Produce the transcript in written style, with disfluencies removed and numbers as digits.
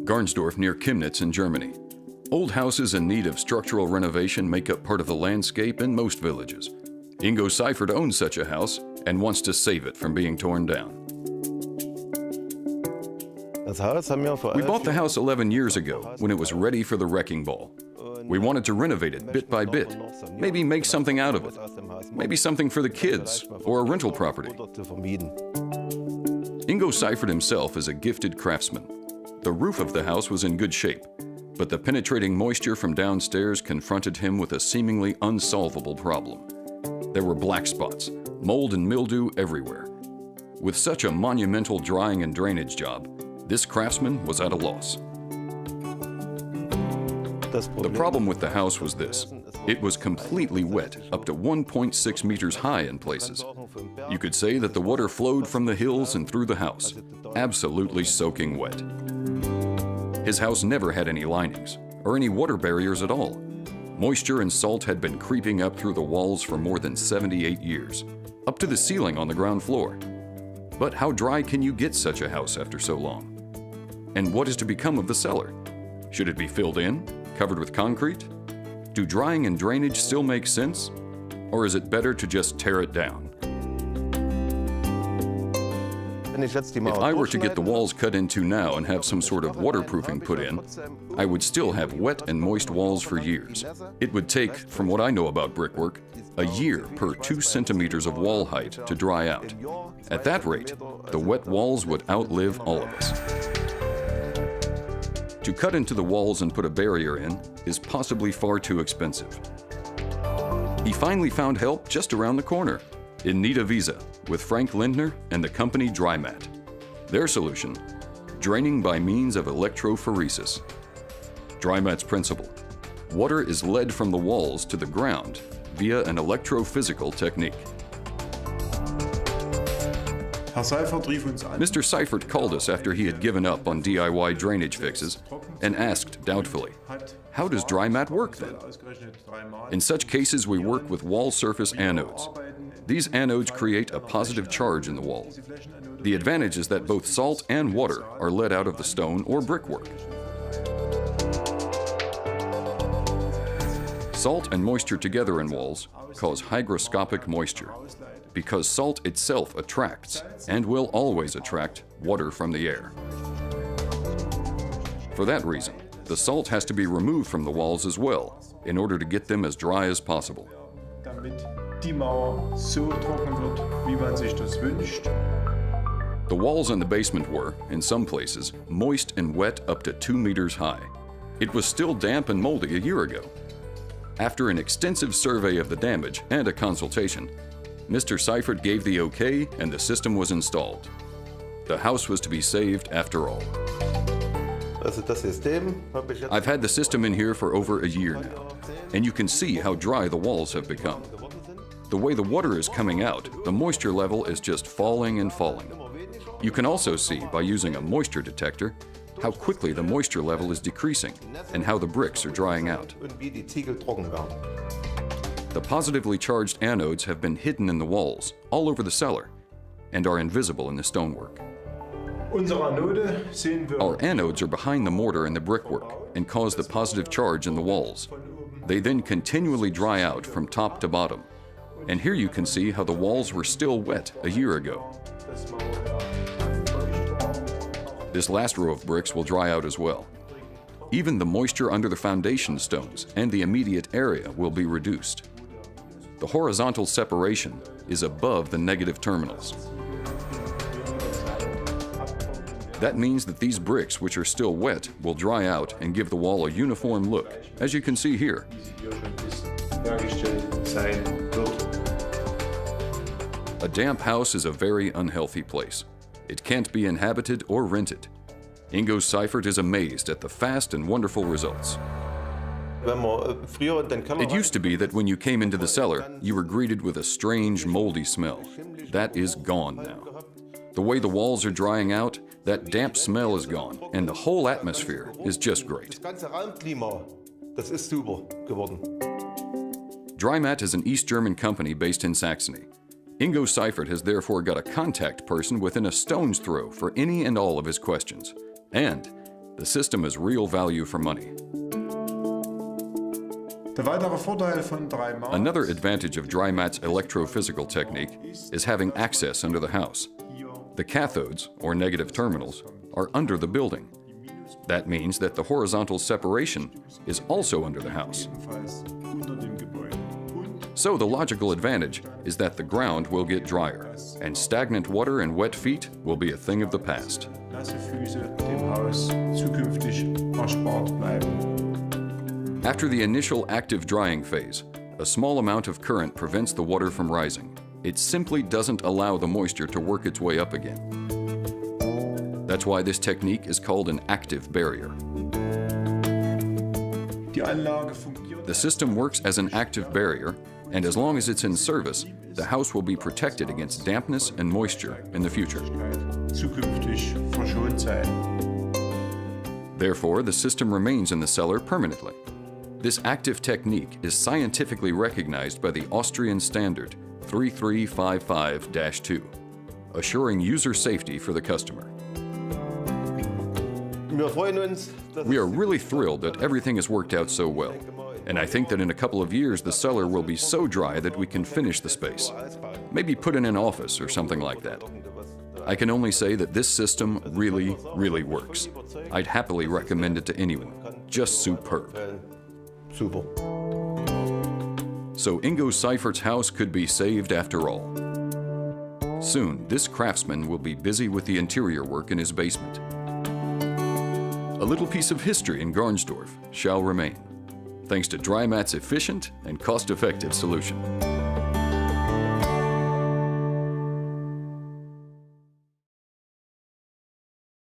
Garnsdorf near Chemnitz in Germany. Old houses in need of structural renovation make up part of the landscape in most villages. Ingo Seifert owns such a house and wants to save it from being torn down. We bought the house 11 years ago when it was ready for the wrecking ball. We wanted to renovate it bit by bit, maybe make something out of it, maybe something for the kids or a rental property. Ingo Seifert himself is a gifted craftsman. The roof of the house was in good shape, but the penetrating moisture from downstairs confronted him with a seemingly unsolvable problem. There were black spots, mold and mildew everywhere. With such a monumental drying and drainage job, this craftsman was at a loss. The problem with the house was this. It was completely wet, up to 1.6 meters high in places. You could say that the water flowed from the hills and through the house, absolutely soaking wet. His house never had any linings, or any water barriers at all. Moisture and salt had been creeping up through the walls for more than 78 years, up to the ceiling on the ground floor. But how dry can you get such a house after so long? And what is to become of the cellar? Should it be filled in, covered with concrete? Do drying and drainage still make sense? Or is it better to just tear it down? If I were to get the walls cut into now and have some sort of waterproofing put in, I would still have wet and moist walls for years. It would take, from what I know about brickwork, a year per 2 centimeters of wall height to dry out. At that rate, the wet walls would outlive all of us. To cut into the walls and put a barrier in is possibly far too expensive. He finally found help just around the corner, in Niederwiese, with Frank Lindner and the company DRYMAT. Their solution, draining by means of electrophoresis. DRYMAT's principle: water is led from the walls to the ground via an electrophysical technique. Mr. Seifert called us after he had given up on DIY drainage fixes and asked doubtfully, "How does DRYMAT work then?" In such cases, we work with wall surface anodes. These anodes create a positive charge in the wall. The advantage is that both salt and water are let out of the stone or brickwork. Salt and moisture together in walls cause hygroscopic moisture, because salt itself attracts, and will always attract, water from the air. For that reason, the salt has to be removed from the walls as well, in order to get them as dry as possible. The walls in the basement were, in some places, moist and wet up to 2 meters high. It was still damp and moldy a year ago. After an extensive survey of the damage and a consultation, Mr. Seifert gave the okay and the system was installed. The house was to be saved after all. I've had the system in here for over a year now, and you can see how dry the walls have become. The way the water is coming out, the moisture level is just falling and falling. You can also see, by using a moisture detector, how quickly the moisture level is decreasing and how the bricks are drying out. The positively charged anodes have been hidden in the walls, all over the cellar, and are invisible in the stonework. Our anodes are behind the mortar and the brickwork and cause the positive charge in the walls. They then continually dry out from top to bottom. And here you can see how the walls were still wet a year ago. This last row of bricks will dry out as well. Even the moisture under the foundation stones and the immediate area will be reduced. The horizontal separation is above the negative terminals. That means that these bricks, which are still wet, will dry out and give the wall a uniform look, as you can see here. A damp house is a very unhealthy place. It can't be inhabited or rented. Ingo Seifert is amazed at the fast and wonderful results. It used to be that when you came into the cellar, you were greeted with a strange, moldy smell. That is gone now. The way the walls are drying out, that damp smell is gone, and the whole atmosphere is just great. DRYMAT is an East German company based in Saxony. Ingo Seifert has therefore got a contact person within a stone's throw for any and all of his questions. And The system is real value for money. Another advantage of DRYMAT's electrophysical technique is having access under the house. The cathodes, or negative terminals, are under the building. That means that the horizontal separation is also under the house. So the logical advantage is that the ground will get drier, and stagnant water and wet feet will be a thing of the past. After the initial active drying phase, a small amount of current prevents the water from rising. It simply doesn't allow the moisture to work its way up again. That's why this technique is called an active barrier. The system works as an active barrier, and as long as it's in service, the house will be protected against dampness and moisture in the future. Therefore, the system remains in the cellar permanently. This active technique is scientifically recognized by the Austrian standard 3355-2, assuring user safety for the customer. We are really thrilled that everything has worked out so well, and I think that in a couple of years the cellar will be so dry that we can finish the space. Maybe put in an office or something like that. I can only say that this system really, really works. I'd happily recommend it to anyone. Just superb. Super. So Ingo Seifert's house could be saved after all. Soon, this craftsman will be busy with the interior work in his basement. A little piece of history in Garnsdorf shall remain, thanks to DRYMAT's efficient and cost-effective solution.